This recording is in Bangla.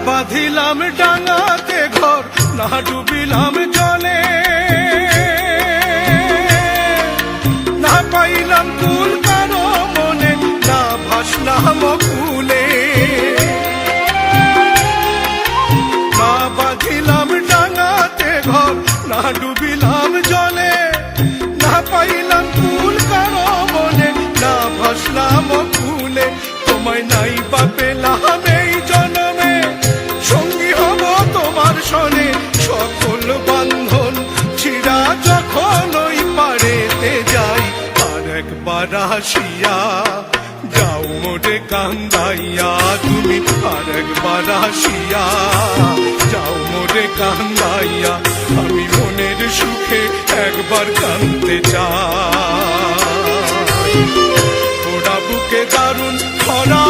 বাঁধিলাম ডাঙাতে ঘর, না ডুবিলাম জলে, না পাইলাম কুল কারো মনে, না ভাসলাম কুলে। না বাঁধিলাম ডাঙাতে ঘর, না ডুবিলাম জলে, না পাইলাম কুল কারো মনে, না ভাসলাম কুলে। তোমায় নাই বা পেলাম এই জন্মে, সঙ্গী হব তোমার সনে। সকল বান্ধন ছিড়া যখন ওই পারেতে যাই, আর একবার আসিয়া যাও মোরে কান্দাইয়া তুমি। আর একবার আসিয়া যাও মোরে কান্দাইয়া, আমি মনের সুখে একবার কাঁদতে চাই। ওরা বুকে দারুণ খরা